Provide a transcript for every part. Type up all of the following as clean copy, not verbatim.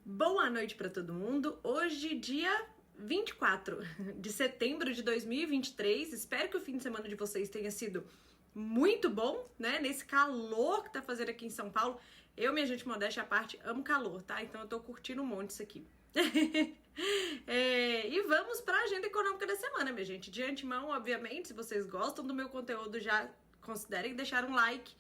Boa noite para todo mundo. Hoje, dia 24 de setembro de 2023. Espero que o fim de semana de vocês tenha sido muito bom, né? Nesse calor que tá fazendo aqui em São Paulo. Eu, minha gente, modéstia à parte, amo calor, tá? Então eu tô curtindo um monte isso aqui. E vamos para a agenda econômica da semana, minha gente. De antemão, obviamente, se vocês gostam do meu conteúdo, já considerem deixar um like.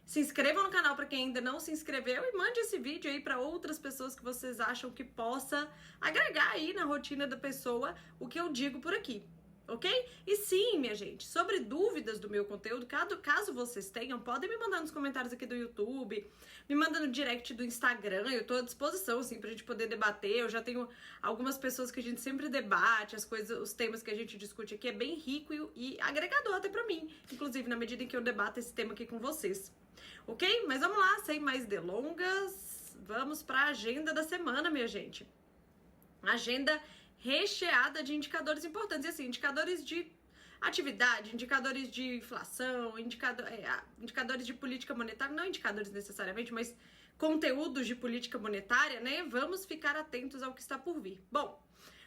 Se inscrevam no canal para quem ainda não se inscreveu e mande esse vídeo aí para outras pessoas que vocês acham que possa agregar aí na rotina da pessoa o que eu digo por aqui, ok? E sim, minha gente, sobre dúvidas do meu conteúdo, caso vocês tenham, podem me mandar nos comentários aqui do YouTube, me manda no direct do Instagram, eu tô à disposição, assim, pra gente poder debater. Eu já tenho algumas pessoas que a gente sempre debate, as coisas, os temas que a gente discute aqui é bem rico e agregador até pra mim, inclusive na medida em que eu debato esse tema aqui com vocês. Ok? Mas vamos lá, sem mais delongas, vamos para a agenda da semana, minha gente. Agenda recheada de indicadores importantes, e assim, indicadores de atividade, indicadores de inflação, indicadores de política monetária, não indicadores necessariamente, mas conteúdos de política monetária, né? Vamos ficar atentos ao que está por vir. Bom,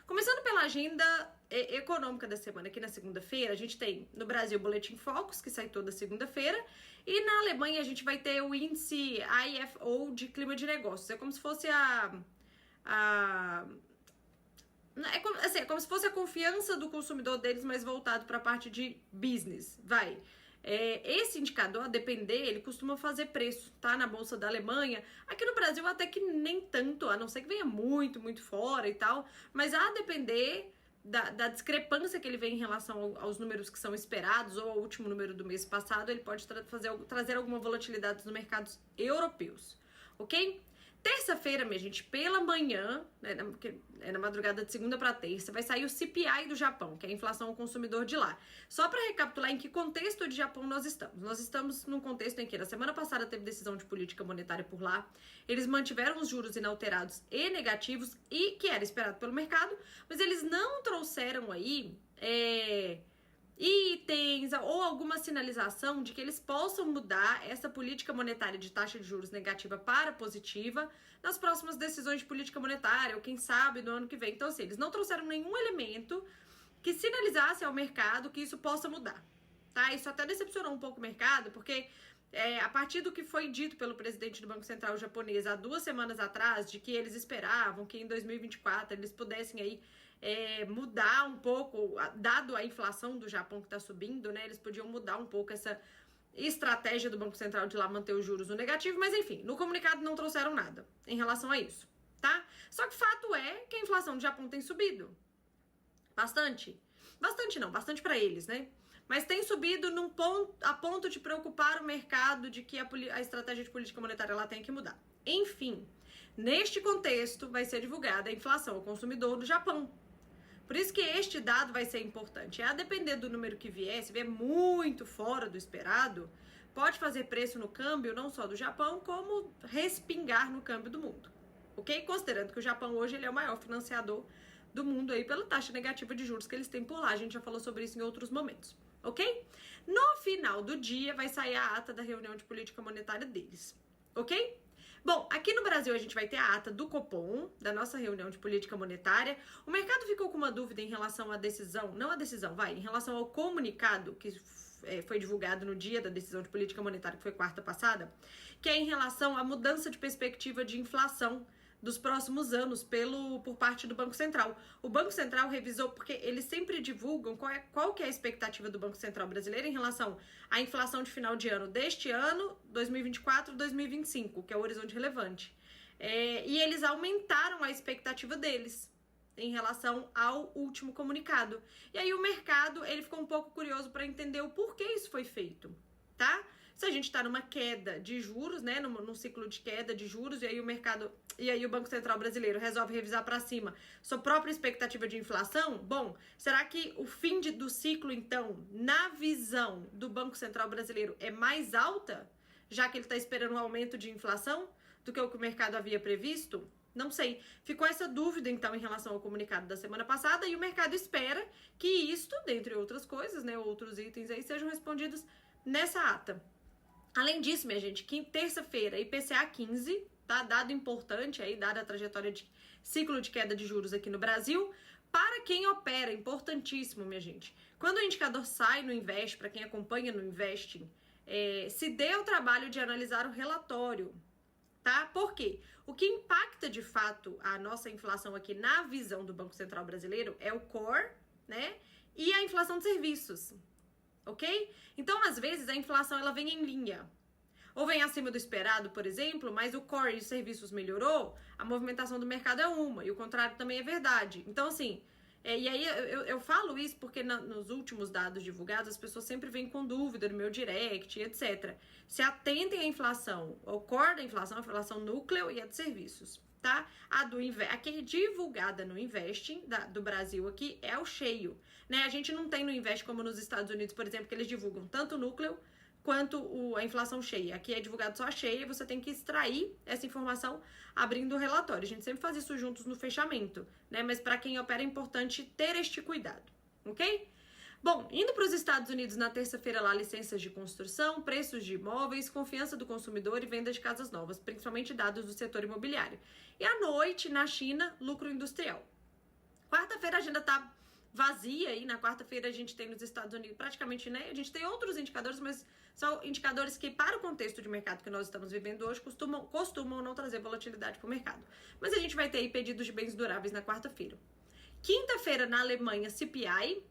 começando pela agenda econômica da semana, aqui na segunda-feira, a gente tem no Brasil o Boletim Focus, que sai toda segunda-feira, e na Alemanha a gente vai ter o índice IFO de clima de negócios. É como se fosse é como se fosse a confiança do consumidor deles, mas voltado para a parte de business, vai. Esse indicador, a depender, ele costuma fazer preço, tá? Na Bolsa da Alemanha. Aqui no Brasil até que nem tanto, a não ser que venha muito, muito fora e tal. Mas a depender da discrepância que ele vem em relação aos números que são esperados ou ao último número do mês passado, ele pode trazer alguma volatilidade nos mercados europeus, ok? Terça-feira, minha gente, pela manhã, né, na madrugada de segunda para terça, vai sair o CPI do Japão, que é a inflação ao consumidor de lá. Só para recapitular em que contexto de Japão nós estamos. Nós estamos num contexto em que na semana passada teve decisão de política monetária por lá, eles mantiveram os juros inalterados e negativos, e que era esperado pelo mercado, mas eles não trouxeram aí itens ou alguma sinalização de que eles possam mudar essa política monetária de taxa de juros negativa para positiva nas próximas decisões de política monetária, ou quem sabe no ano que vem. Então, assim, eles não trouxeram nenhum elemento que sinalizasse ao mercado que isso possa mudar, tá? Isso até decepcionou um pouco o mercado, porque a partir do que foi dito pelo presidente do Banco Central japonês há 2 semanas atrás, de que eles esperavam que em 2024 eles pudessem aí mudar um pouco, dado a inflação do Japão que está subindo, né? Eles podiam mudar um pouco essa estratégia do Banco Central de lá manter os juros no negativo, mas enfim, no comunicado não trouxeram nada em relação a isso, tá? Só que o fato é que a inflação do Japão tem subido bastante. Bastante não, bastante para eles, né? Mas tem subido a ponto de preocupar o mercado de que a estratégia de política monetária lá tem que mudar. Enfim, neste contexto vai ser divulgada a inflação ao consumidor do Japão. Por isso que este dado vai ser importante. A depender do número que vier, se vier muito fora do esperado, pode fazer preço no câmbio não só do Japão, como respingar no câmbio do mundo. Ok? Considerando que o Japão hoje ele é o maior financiador do mundo aí pela taxa negativa de juros que eles têm por lá. A gente já falou sobre isso em outros momentos. Ok? No final do dia vai sair a ata da reunião de política monetária deles. Ok? Bom, aqui no Brasil a gente vai ter a ata do Copom, da nossa reunião de política monetária. O mercado ficou com uma dúvida em relação à decisão, em relação ao comunicado que foi divulgado no dia da decisão de política monetária, que foi quarta passada, que é em relação à mudança de perspectiva de inflação dos próximos anos por parte do Banco Central. O Banco Central revisou, porque eles sempre divulgam qual que é a expectativa do Banco Central brasileiro em relação à inflação de final de ano deste ano, 2024, 2025, que é o horizonte relevante. E eles aumentaram a expectativa deles em relação ao último comunicado. E aí o mercado ele ficou um pouco curioso para entender o porquê isso foi feito, tá? Se a gente está numa queda de juros, né, num ciclo de queda de juros, e aí o Banco Central brasileiro resolve revisar para cima sua própria expectativa de inflação, bom, será que o fim do ciclo, então, na visão do Banco Central brasileiro é mais alta, já que ele está esperando um aumento de inflação do que o que o mercado havia previsto? Não sei. Ficou essa dúvida, então, em relação ao comunicado da semana passada, e o mercado espera que isto, dentre outras coisas, né, outros itens aí, sejam respondidos nessa ata. Além disso, minha gente, terça-feira, IPCA 15, tá? Dado importante aí, dada a trajetória de ciclo de queda de juros aqui no Brasil. Para quem opera, importantíssimo, minha gente. Quando o indicador sai no Invest, para quem acompanha no Investing, se dê o trabalho de analisar o relatório, tá? Por quê? O que impacta de fato a nossa inflação aqui na visão do Banco Central Brasileiro é o core, né? E a inflação de serviços, ok? Então, às vezes, a inflação ela vem em linha. Ou vem acima do esperado, por exemplo, mas o core de serviços melhorou, a movimentação do mercado é uma, e o contrário também é verdade. Então, assim, e aí eu falo isso porque nos últimos dados divulgados, as pessoas sempre vêm com dúvida no meu direct, etc. Se atentem à inflação, o core da inflação, a inflação núcleo e a de serviços, tá? A que é divulgada no Investing do Brasil aqui é o cheio, né? A gente não tem no Invest como nos Estados Unidos, por exemplo, que eles divulgam tanto o núcleo quanto a inflação cheia. Aqui é divulgado só a cheia e você tem que extrair essa informação abrindo o relatório. A gente sempre faz isso juntos no fechamento, né? Mas para quem opera é importante ter este cuidado, ok? Bom, indo para os Estados Unidos na terça-feira lá, licenças de construção, preços de imóveis, confiança do consumidor e venda de casas novas, principalmente dados do setor imobiliário. E à noite, na China, lucro industrial. Quarta-feira a agenda tá vazia aí, na quarta-feira a gente tem nos Estados Unidos praticamente, né? A gente tem outros indicadores, mas são indicadores que, para o contexto de mercado que nós estamos vivendo hoje, costumam não trazer volatilidade para o mercado. Mas a gente vai ter aí pedidos de bens duráveis na quarta-feira. Quinta-feira, na Alemanha, CPI,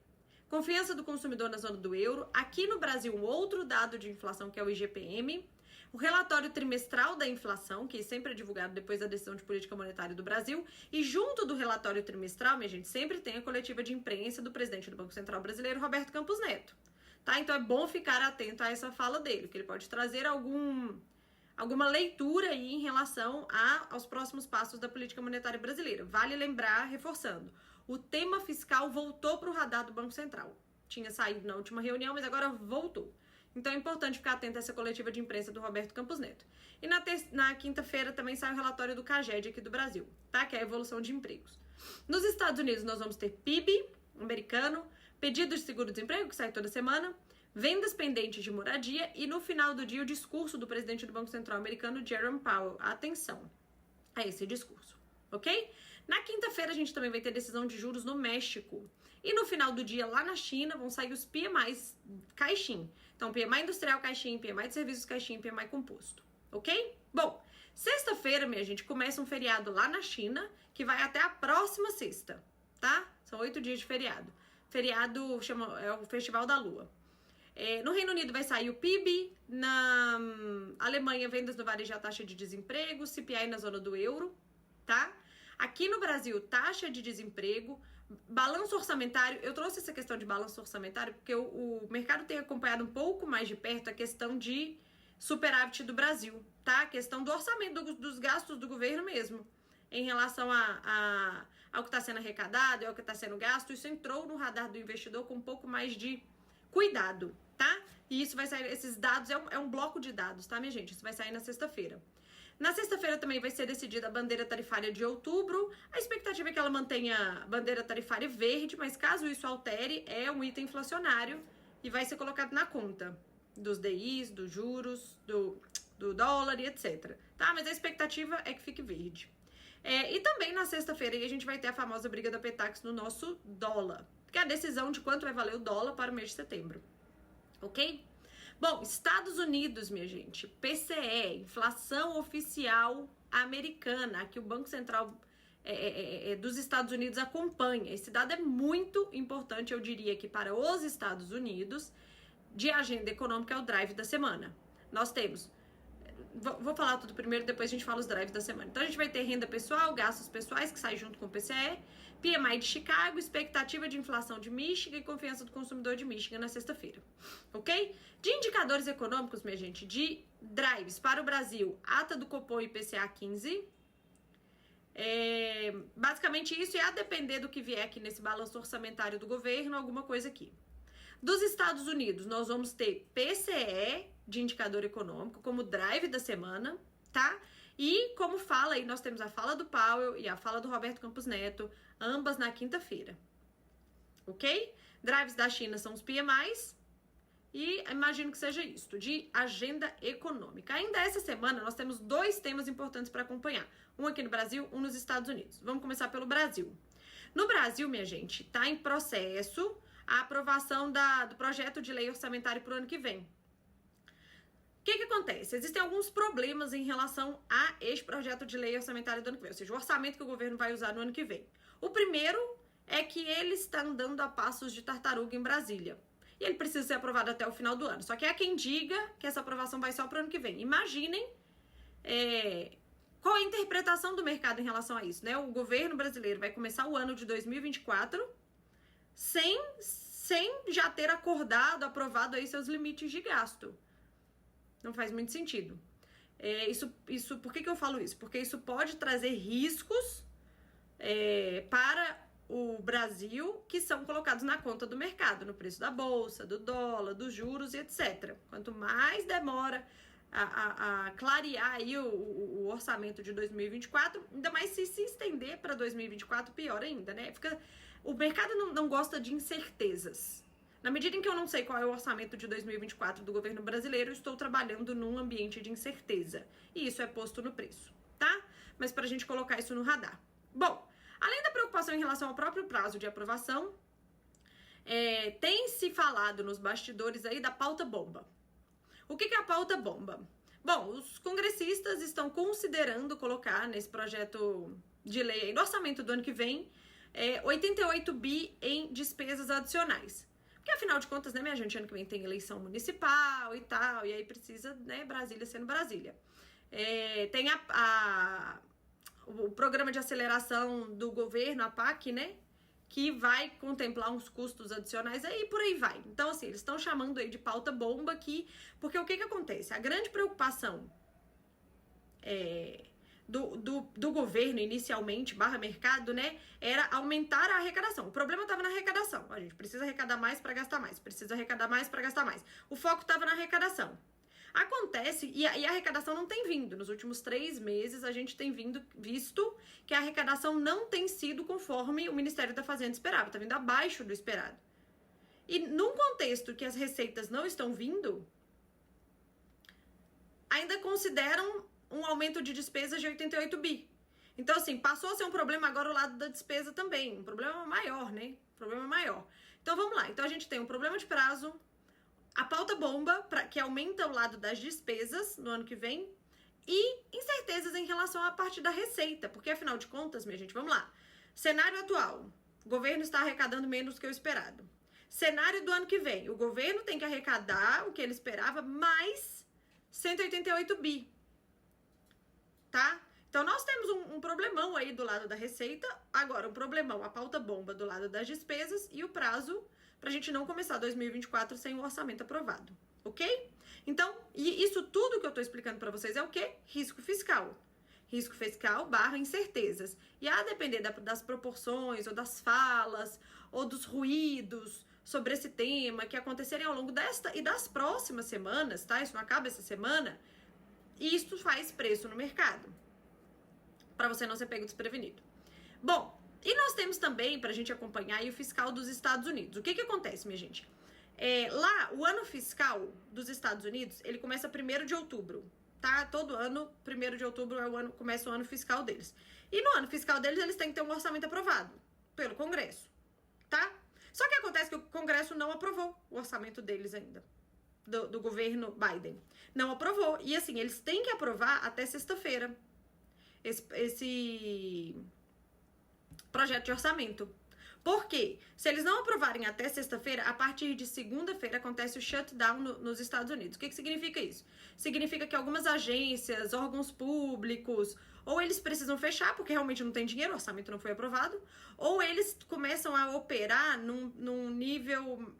confiança do consumidor na zona do euro. Aqui no Brasil, um outro dado de inflação, que é o IGPM. O relatório trimestral da inflação, que sempre é divulgado depois da decisão de política monetária do Brasil. E junto do relatório trimestral, minha gente, sempre tem a coletiva de imprensa do presidente do Banco Central Brasileiro, Roberto Campos Neto. Tá? Então é bom ficar atento a essa fala dele, que ele pode trazer alguma leitura aí em relação aos próximos passos da política monetária brasileira. Vale lembrar, reforçando, o tema fiscal voltou para o radar do Banco Central. Tinha saído na última reunião, mas agora voltou. Então é importante ficar atento a essa coletiva de imprensa do Roberto Campos Neto. E na quinta-feira também sai o relatório do CAGED aqui do Brasil, tá? Que é a evolução de empregos. Nos Estados Unidos nós vamos ter PIB americano, pedido de seguro-desemprego, que sai toda semana, vendas pendentes de moradia e no final do dia o discurso do presidente do Banco Central americano, Jerome Powell. Atenção a esse discurso, ok? Na quinta-feira a gente também vai ter decisão de juros no México. E no final do dia, lá na China, vão sair os PMIs caixinha. Então, PMI industrial caixinha, PMI de serviços caixinha, PMI composto, ok? Bom, sexta-feira, minha gente, começa um feriado lá na China, que vai até a próxima sexta, tá? São 8 dias de feriado. Feriado é o Festival da Lua. No Reino Unido vai sair o PIB, na Alemanha, vendas no varejo e a taxa de desemprego, CPI na zona do euro, tá? Aqui no Brasil, taxa de desemprego, balanço orçamentário. Eu trouxe essa questão de balanço orçamentário porque o mercado tem acompanhado um pouco mais de perto a questão de superávit do Brasil, tá? A questão do orçamento, dos gastos do governo mesmo, em relação ao que está sendo arrecadado e ao que está sendo gasto. Isso entrou no radar do investidor com um pouco mais de cuidado, tá? E isso vai sair, esses dados, é um bloco de dados, tá, minha gente? Isso vai sair na sexta-feira. Na sexta-feira também vai ser decidida a bandeira tarifária de outubro. A expectativa é que ela mantenha a bandeira tarifária verde, mas caso isso altere, é um item inflacionário e vai ser colocado na conta dos DIs, dos juros, do dólar e etc. Tá? Mas a expectativa é que fique verde. E também na sexta-feira a gente vai ter a famosa briga da Petax no nosso dólar, que é a decisão de quanto vai valer o dólar para o mês de setembro. Ok? Bom, Estados Unidos, minha gente, PCE, inflação oficial americana, que o Banco Central dos Estados Unidos acompanha. Esse dado é muito importante, eu diria que para os Estados Unidos, de agenda econômica é o drive da semana. Nós temos, vou falar tudo primeiro, depois a gente fala os drives da semana. Então a gente vai ter renda pessoal, gastos pessoais, que sai junto com o PCE, PMI de Chicago, expectativa de inflação de Michigan e confiança do consumidor de Michigan na sexta-feira, ok? De indicadores econômicos, minha gente, de drives para o Brasil, ata do Copom e IPCA 15. Basicamente isso, e a depender do que vier aqui nesse balanço orçamentário do governo, alguma coisa aqui. Dos Estados Unidos, nós vamos ter PCE de indicador econômico como drive da semana, tá? E como fala aí, nós temos a fala do Powell e a fala do Roberto Campos Neto, ambas na quinta-feira, ok? Drives da China são os PMIs E imagino que seja isto, de agenda econômica. Ainda essa semana nós temos 2 temas importantes para acompanhar. Um aqui no Brasil, um nos Estados Unidos. Vamos começar pelo Brasil. No Brasil, minha gente, está em processo a aprovação do projeto de lei orçamentário para o ano que vem. O que acontece? Existem alguns problemas em relação a este projeto de lei orçamentário do ano que vem, ou seja, o orçamento que o governo vai usar no ano que vem. O primeiro é que ele está andando a passos de tartaruga em Brasília. E ele precisa ser aprovado até o final do ano. Só que há quem diga que essa aprovação vai só para o ano que vem. Imaginem qual a interpretação do mercado em relação a isso, né? O governo brasileiro vai começar o ano de 2024 sem já ter acordado, aprovado aí seus limites de gasto. Não faz muito sentido. Por que eu falo isso? Porque isso pode trazer riscos para o Brasil que são colocados na conta do mercado, no preço da bolsa, do dólar, dos juros e etc. Quanto mais demora a clarear aí o orçamento de 2024, ainda mais se estender para 2024, pior ainda, né? O mercado não gosta de incertezas. Na medida em que eu não sei qual é o orçamento de 2024 do governo brasileiro, eu estou trabalhando num ambiente de incerteza. E isso é posto no preço, tá? Mas pra gente colocar isso no radar. Bom, além da preocupação em relação ao próprio prazo de aprovação, tem se falado nos bastidores aí da pauta bomba. O que é a pauta bomba? Bom, os congressistas estão considerando colocar nesse projeto de lei, no orçamento do ano que vem, 88 bi em despesas adicionais. Porque, afinal de contas, né, minha gente, ano que vem tem eleição municipal e tal, e aí precisa, né, Brasília sendo Brasília. Tem o programa de aceleração do governo, a PAC, né, que vai contemplar uns custos adicionais aí e por aí vai. Então, assim, eles estão chamando aí de pauta bomba aqui, porque o que acontece? A grande preocupação do governo, inicialmente, /mercado, né, era aumentar a arrecadação. O problema estava na arrecadação. A gente precisa arrecadar mais para gastar mais, precisa arrecadar mais para gastar mais. O foco estava na arrecadação. Acontece, e a arrecadação não tem vindo. Nos últimos 3 meses, a gente tem visto que a arrecadação não tem sido conforme o Ministério da Fazenda esperava. Está vindo abaixo do esperado. E num contexto que as receitas não estão vindo, ainda consideram um aumento de despesas de 88 bi. Então, assim, passou a ser um problema agora o lado da despesa também. Um problema maior, né? Um problema maior. Então, vamos lá. Então, a gente tem um problema de prazo, a pauta bomba, que aumenta o lado das despesas no ano que vem, e incertezas em relação à parte da receita, porque afinal de contas, minha gente, vamos lá. Cenário atual, o governo está arrecadando menos do que o esperado. Cenário do ano que vem, o governo tem que arrecadar o que ele esperava, mais 188 bi, tá? Então, nós temos um problemão aí do lado da receita, agora um problemão, a pauta bomba do lado das despesas e o prazo pra gente não começar 2024 sem o orçamento aprovado, ok? Então, e isso tudo que eu tô explicando pra vocês é o quê? Risco fiscal. Risco fiscal / incertezas. E a depender das proporções, ou das falas, ou dos ruídos sobre esse tema que acontecerem ao longo desta e das próximas semanas, tá? Isso não acaba essa semana. E isso faz preço no mercado, pra você não ser pego desprevenido. Bom, e nós temos também, pra gente acompanhar, aí, o fiscal dos Estados Unidos. O que acontece, minha gente? Lá, o ano fiscal dos Estados Unidos, ele começa 1º de outubro, tá? Todo ano, 1º de outubro começa o ano fiscal deles. E no ano fiscal deles, eles têm que ter um orçamento aprovado pelo Congresso, tá? Só que acontece que o Congresso não aprovou o orçamento deles ainda, do governo Biden. Não aprovou. E assim, eles têm que aprovar até sexta-feira esse projeto de orçamento. Por quê? Se eles não aprovarem até sexta-feira, a partir de segunda-feira acontece o shutdown nos Estados Unidos. O que significa isso? Significa que algumas agências, órgãos públicos, ou eles precisam fechar porque realmente não tem dinheiro, o orçamento não foi aprovado, ou eles começam a operar num nível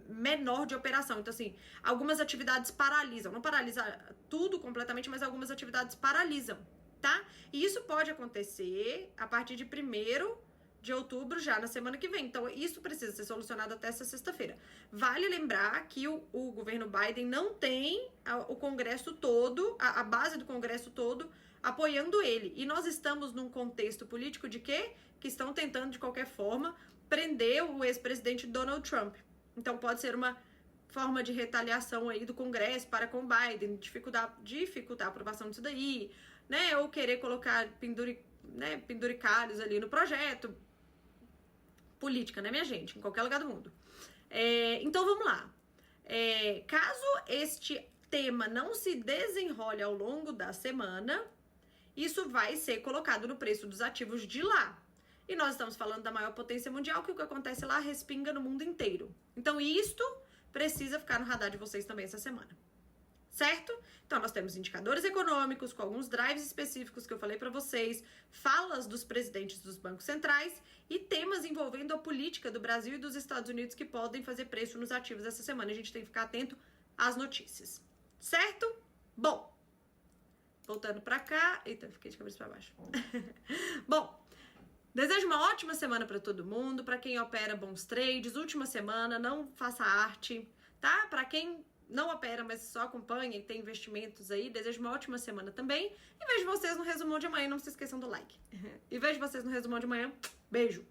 menor de operação. Então, assim, algumas atividades paralisam. Não paralisa tudo completamente, mas algumas atividades paralisam, tá? E isso pode acontecer a partir de 1º de outubro, já na semana que vem. Então, isso precisa ser solucionado até essa sexta-feira. Vale lembrar que o governo Biden não tem o Congresso todo, a base do Congresso todo, apoiando ele. E nós estamos num contexto político de quê? Que estão tentando, de qualquer forma, prender o ex-presidente Donald Trump. Então, pode ser uma forma de retaliação aí do Congresso para com Biden, dificultar a aprovação disso daí, né? Ou querer colocar penduricalhos ali no projeto. Política, né, minha gente? Em qualquer lugar do mundo. Então, vamos lá. Caso este tema não se desenrole ao longo da semana, isso vai ser colocado no preço dos ativos de lá. E nós estamos falando da maior potência mundial, que o que acontece lá respinga no mundo inteiro. Então, isto precisa ficar no radar de vocês também essa semana. Certo? Então, nós temos indicadores econômicos com alguns drives específicos que eu falei para vocês, falas dos presidentes dos bancos centrais e temas envolvendo a política do Brasil e dos Estados Unidos que podem fazer preço nos ativos essa semana. A gente tem que ficar atento às notícias. Certo? Bom, voltando para cá. Eita, fiquei de cabeça para baixo. Bom, desejo uma ótima semana para todo mundo. Para quem opera, bons trades. Última semana, não faça arte, tá? Para quem não opera, mas só acompanha e tem investimentos aí, desejo uma ótima semana também. E vejo vocês no resumão de amanhã. Não se esqueçam do like. E vejo vocês no resumão de amanhã. Beijo!